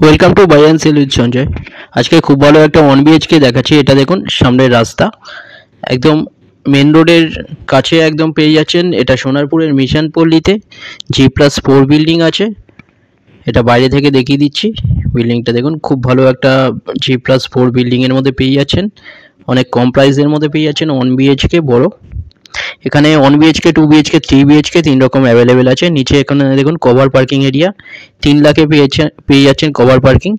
Welcome to buy and sell with Sanjay. আজকে খুব ভালো একটা 1 BHK দেখাচ্ছি। এটা দেখুন সামনের রাস্তা, একদম মেন রোডের কাছে একদম পেয়ে যাচ্ছেন। এটা সোনারপুরের মিশন পল্লীতে G+4 বিল্ডিং আছে। এটা বাইরে থেকে দেখিয়ে দিচ্ছি। বিল্ডিংটা দেখুন, খুব ভালো একটা G+4 বিল্ডিংয়ের মধ্যে পেয়ে যাচ্ছেন। অনেক কম প্রাইসের মধ্যে পেয়ে যাচ্ছেন 1 BHK বড়। এখানে 1 BHK, 2 BHK, 3 BHK 3 রকম অ্যাভেলেবেল আছে। নিচে এখানে দেখুন কভার পার্কিং এরিয়া, 3 লাখে পেয়ে যাচ্ছেন কভার পার্কিং।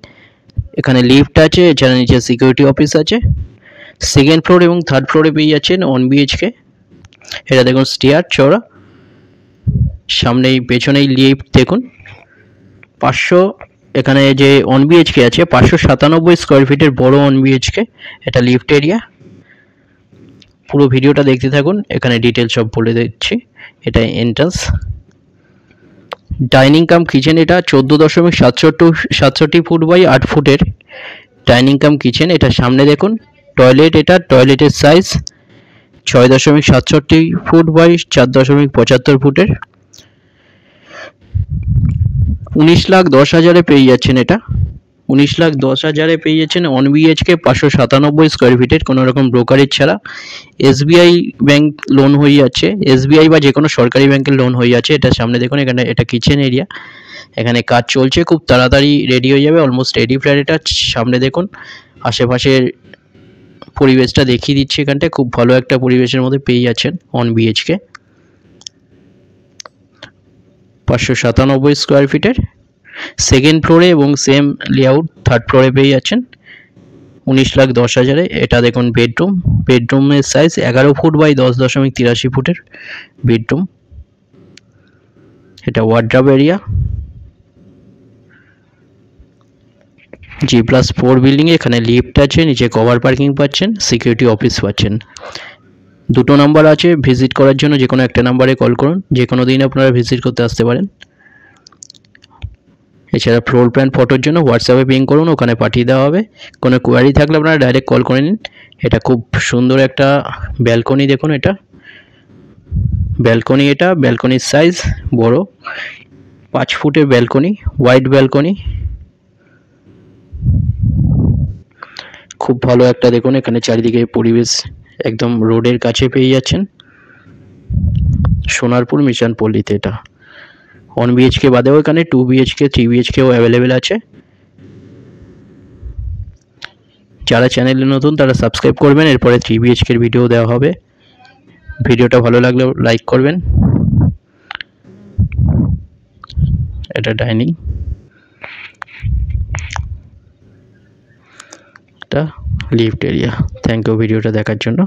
এখানে লিফট আছে, এছাড়া নিচে সিকিউরিটি অফিস আছে। সেকেন্ড ফ্লোর এবং থার্ড ফ্লোরে পেয়ে যাচ্ছেন 1 BHK। এটা দেখুন স্টেয়ার চওড়া, সামনেই পেছনেই লিফট দেখুন। 500 এখানে যে 1 BHK আছে 597 স্কোয়ার ফিটের বড় 1 BHK। এটা লিফট এরিয়া। পুরো ভিডিওটা দেখতে থাকুন, এখানে ডিটেলস সব বলে দিচ্ছি। এটা এন্ট্রান্স, ডাইনিং কাম কিচেন। এটা 14.67 ফুট বাই 8 ফুটের ডাইনিং কাম কিচেন। এটা সামনে দেখুন টয়লেট। এটা টয়লেটের সাইজ 6.67 ফুট বাই 4.75 ফুটের। 19,10,000 পেয়ে যাচ্ছেন। এটা 19,10,000 পেয়ে যাচ্ছেন 1 BHK 597 স্কোয়ার ফিটের, কোনো রকম ব্রোকারেজ ছাড়া। SBI ব্যাংক লোন হয়ে যাচ্ছে, SBI বা যে কোনো সরকারি ব্যাংকের লোন হয়ে যাচ্ছে। এটা সামনে দেখুন, এখানে এটা কিচেন এরিয়া। এখানে কাজ চলছে, খুব তাড়াতাড়ি রেডি হয়ে যাবে, অলমোস্ট রেডি ফ্ল্যাট। এটা সামনে দেখুন আশেপাশের পরিবেশটা দেখিয়ে দিচ্ছি। এখানটায় খুব ভালো একটা পরিবেশের মধ্যে পেয়ে যাচ্ছেন 1 BHK 597 স্কোয়ার ফিটের। সেকেন্ড ফ্লোরে এবং সেম লেআউট থার্ড ফ্লোরে পেয়ে যাচ্ছেন 19,10,000। এটা দেখুন বেডরুম। বেডরুমের সাইজ 11 ফুট বাই 10.83 ফুটের বেডরুম। এটা ওয়ার্ড্রব এরিয়া। G+4 বিল্ডিং, এখানে লিফট আছে, নিচে কভার পার্কিং পাচ্ছেন, সিকিউরিটি অফিস পাচ্ছেন। দুটো নাম্বার আছে ভিজিট করার জন্য, যে কোনো একটা নাম্বারে কল করুন। যে কোনো দিন আপনারা ভিজিট করতে আসতে পারেন। এছাড়া ফ্লোর প্ল্যান ফটোর জন্য হোয়াটসঅ্যাপে পিং করুন, ওখানে পাঠিয়ে দেওয়া হবে। কোনো কোয়ারি থাকলে আপনারা ডাইরেক্ট কল করে নিন। এটা খুব সুন্দর একটা ব্যালকনি দেখুন। এটা ব্যালকনি, এটা ব্যালকনির সাইজ বড়, 5 ফুটের ব্যালকনি, ওয়াইড ব্যালকনি। খুব ভালো একটা দেখুন, এখানে চারিদিকে পরিবেশ একদম রোডের কাছে পেয়ে যাচ্ছেন। সোনারপুর মিশন পল্লীতে এটা 1 BHK বাদেও এখানে 2 BHK, 3 BHKও অ্যাভেলেবেল আছে। যারা চ্যানেলে নতুন তারা সাবস্ক্রাইব করবেন, এরপরে 3 BHK এর ভিডিও দেওয়া হবে। ভিডিওটা ভালো লাগলে লাইক করবেন। এটা ডাইনিং, এটা লিফট এরিয়া। থ্যাংক ইউ ভিডিওটা দেখার জন্য।